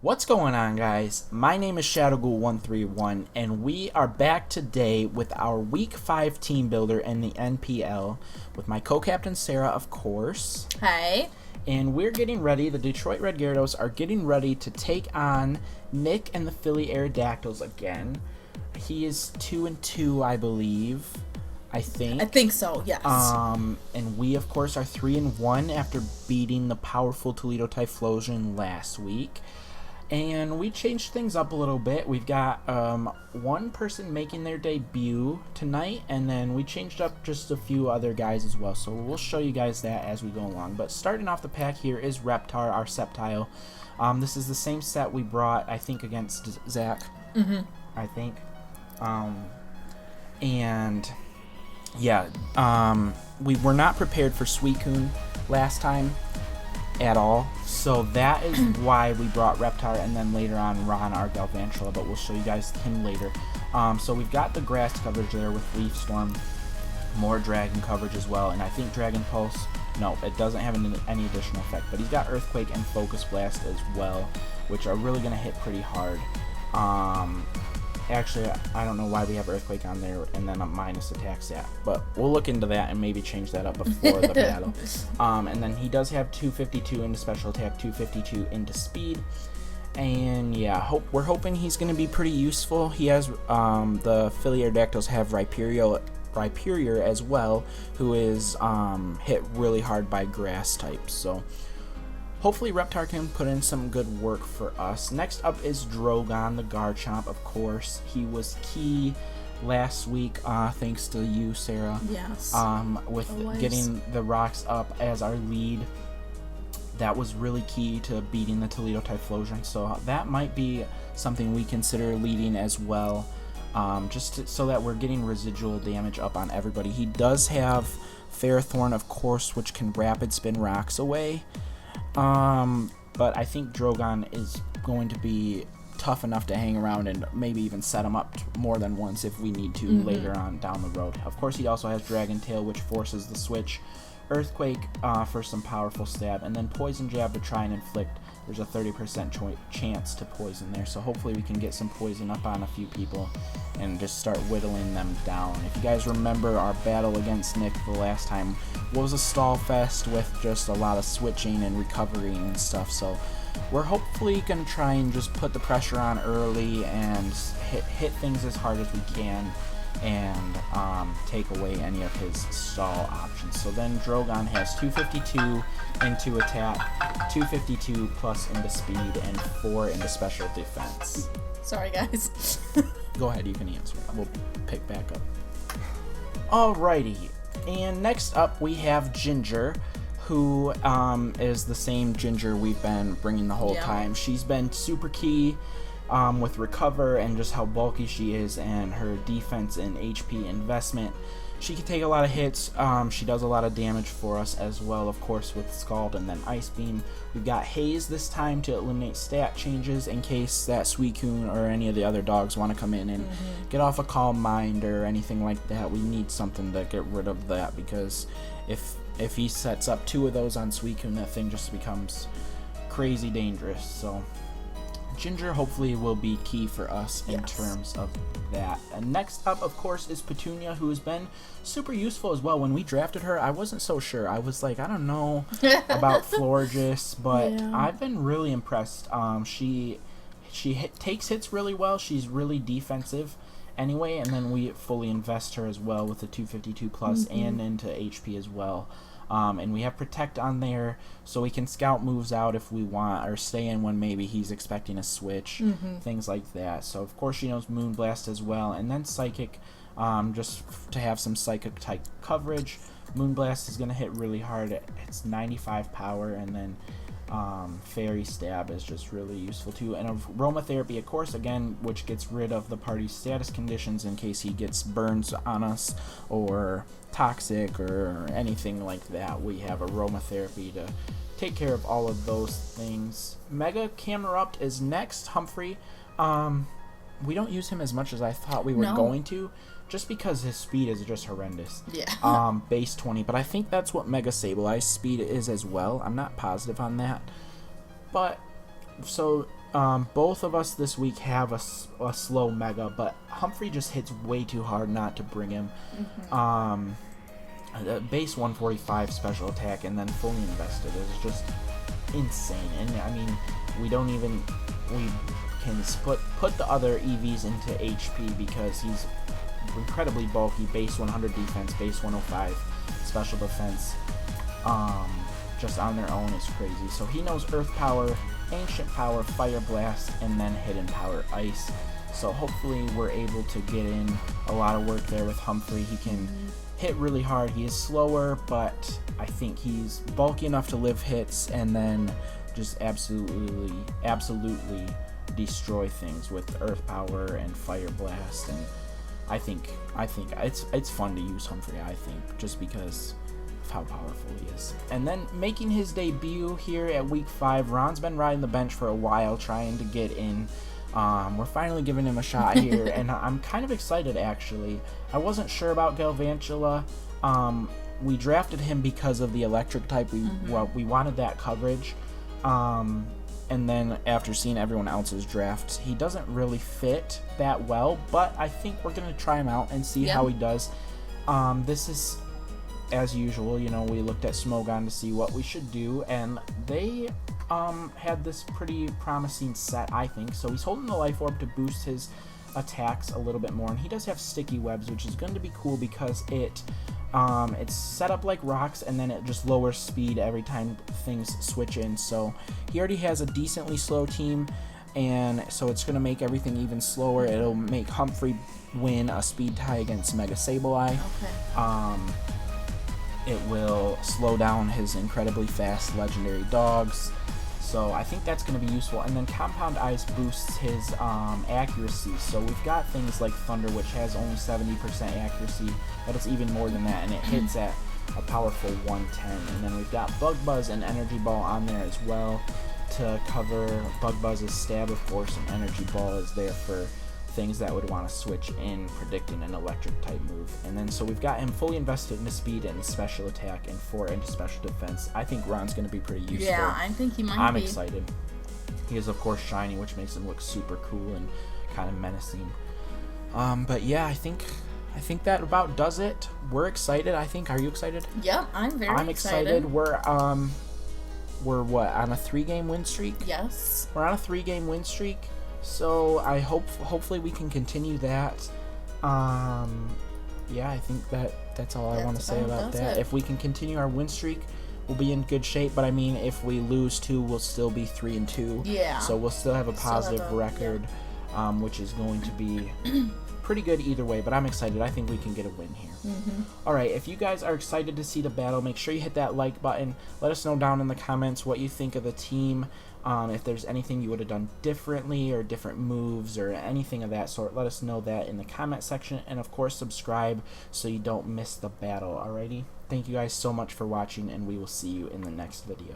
What's going on, guys? My name is Shadowghoul131 and we are back today with our week 5 team builder in the NPL with my co-captain Sarah, of course. Hi. And we're getting ready, the Detroit Red Gyarados are getting ready to take on Nick and the Philly Aerodactyls again. He is 2-2, I believe. I think So, yes. And we, of course, are 3-1 after beating the powerful Toledo Typhlosion last week. And we changed things up a little bit. We've got one person making their debut tonight, and then we changed up just a few other guys as well. So we'll show you guys that as we go along. But starting off the pack here is Reptar, our Sceptile. This is the same set we brought, I think, against Zach. I think. And yeah, we were not prepared for Suicune last time at all, so that is why we brought Reptar, and then later on Ron, our Galvantula, but we'll show you guys him later. So we've got the grass coverage there with Leaf Storm, more Dragon coverage as well, and I think Dragon Pulse, no, it doesn't have any additional effect, but he's got Earthquake and Focus Blast as well, which are really going to hit pretty hard. Actually, I don't know why we have Earthquake on there and then a minus attack stat, but we'll look into that and maybe change that up before the battle. And then he does have 252 into special attack, 252 into speed, and yeah, we're hoping he's going to be pretty useful. He has the Philly Aerodactyls have Rhyperior as well, who is hit really hard by grass types, so hopefully Reptar can put in some good work for us. Next up is Dragoon, the Garchomp, of course. He was key last week, thanks to you, Sarah. Yes. With getting the rocks up as our lead. That was really key to beating the Toledo Typhlosion, so that might be something we consider leading as well, so that we're getting residual damage up on everybody. He does have Ferrothorn, of course, which can rapid spin rocks away. But I think Dragoon is going to be tough enough to hang around and maybe even set him up more than once if we need to later on down the road. Of course, he also has Dragon Tail, which forces the switch, Earthquake for some powerful stab, and then Poison Jab to try and inflict. There's a 30% chance to poison there, so hopefully we can get some poison up on a few people and just start whittling them down. If you guys remember our battle against Nick the last time was a stall fest with just a lot of switching and recovering and stuff, so we're hopefully going to try and just put the pressure on early and hit things as hard as we can and take away any of his stall options. So then Dragoon has 252 into attack, 252 plus into speed, and 4 into special defense. Sorry, guys. Go ahead, you can answer. We'll pick back up. Alrighty, and next up we have Ginger, who is the same Ginger we've been bringing the whole time. She's been super key with Recover and just how bulky she is and her defense and HP investment. She can take a lot of hits. She does a lot of damage for us as well, of course, with Scald and then Ice Beam. We've got Haze this time to eliminate stat changes in case that Suicune or any of the other dogs want to come in and get off a Calm Mind or anything like that. We need something to get rid of that, because if he sets up 2 of those on Suicune, that thing just becomes crazy dangerous. So Ginger hopefully will be key for us in terms of that. And next up, of course, is Petunia, who has been super useful as well. When we drafted her, I wasn't so sure. I was like, I don't know about Florges, but I've been really impressed. She takes hits really well. She's really defensive anyway, and then we fully invest her as well with the 252 plus and into HP as well. And we have Protect on there, so we can scout moves out if we want, or stay in when maybe he's expecting a switch, things like that. So of course she knows Moonblast as well, and then Psychic, just to have some Psychic type coverage. Moonblast is going to hit really hard. It's 95 power, and then Fairy Stab is just really useful too. And Aromatherapy, of course, again, which gets rid of the party's status conditions in case he gets burns on us or toxic or anything like that. We have Aromatherapy to take care of all of those things. Mega Camerupt is next. Humphrey, we don't use him as much as I thought we were going to, just because his speed is just horrendous. Yeah. Base 20, but I think that's what Mega Sableye speed is as well. I'm not positive on that. But, so both of us this week have a slow mega, but Humphrey just hits way too hard not to bring him. Base 145 special attack and then fully invested is just insane. And I mean, we can put the other EVs into HP because he's incredibly bulky. Base 100 defense, base 105 special defense. Just on their own is crazy. So he knows Earth Power, Ancient Power, Fire Blast, and then Hidden Power Ice. So hopefully we're able to get in a lot of work there with Humphrey. He can hit really hard. He is slower, but I think he's bulky enough to live hits and then just absolutely destroy things with Earth Power and Fire Blast. And I think it's fun to use Humphrey, I think, just because of how powerful he is. And then making his debut here at week 5, Ron's been riding the bench for a while trying to get in. We're finally giving him a shot here, and I'm kind of excited, actually. I wasn't sure about Galvantula. We drafted him because of the electric type. We wanted that coverage. And then after seeing everyone else's drafts, he doesn't really fit that well, but I think we're going to try him out and see how he does. This is, as usual, we looked at Smogon to see what we should do, and they had this pretty promising set, I think. So he's holding the Life Orb to boost his attacks a little bit more, and he does have Sticky Webs, which is going to be cool because it's set up like rocks, and then it just lowers speed every time things switch in. So he already has a decently slow team, and so it's going to make everything even slower. It'll make Humphrey win a speed tie against Mega Sableye. It will slow down his incredibly fast legendary dogs. So I think that's going to be useful. And then Compound Ice boosts his accuracy. So we've got things like Thunder, which has only 70% accuracy, but it's even more than that, and it hits at a powerful 110. And then we've got Bug Buzz and Energy Ball on there as well to cover Bug Buzz's stab, of course, and Energy Ball is there for things that would want to switch in predicting an electric type move. And then so we've got him fully invested into speed and special attack and 4 into special defense. I think Ron's going to be pretty useful. Yeah, I think he might be. I'm excited. He is, of course, shiny, which makes him look super cool and kind of menacing. But yeah, I think that about does it. We're excited, I think. Are you excited? Yep, I'm very excited. We're what, on a 3-game win streak? Yes. We're on a 3-game win streak. So I hopefully we can continue that. Yeah, I think that's all I want to say about that. If we can continue our win streak, we'll be in good shape. But I mean, if we lose 2, we'll still be 3-2. Yeah. So we'll still have a positive record, which is going to be pretty good either way. But I'm excited. I think we can get a win here. All right, if you guys are excited to see the battle, make sure you hit that like button. Let us know down in the comments what you think of the team. If there's anything you would have done differently or different moves or anything of that sort, let us know that in the comment section. And of course, subscribe so you don't miss the battle. Alrighty, thank you guys so much for watching, and we will see you in the next video.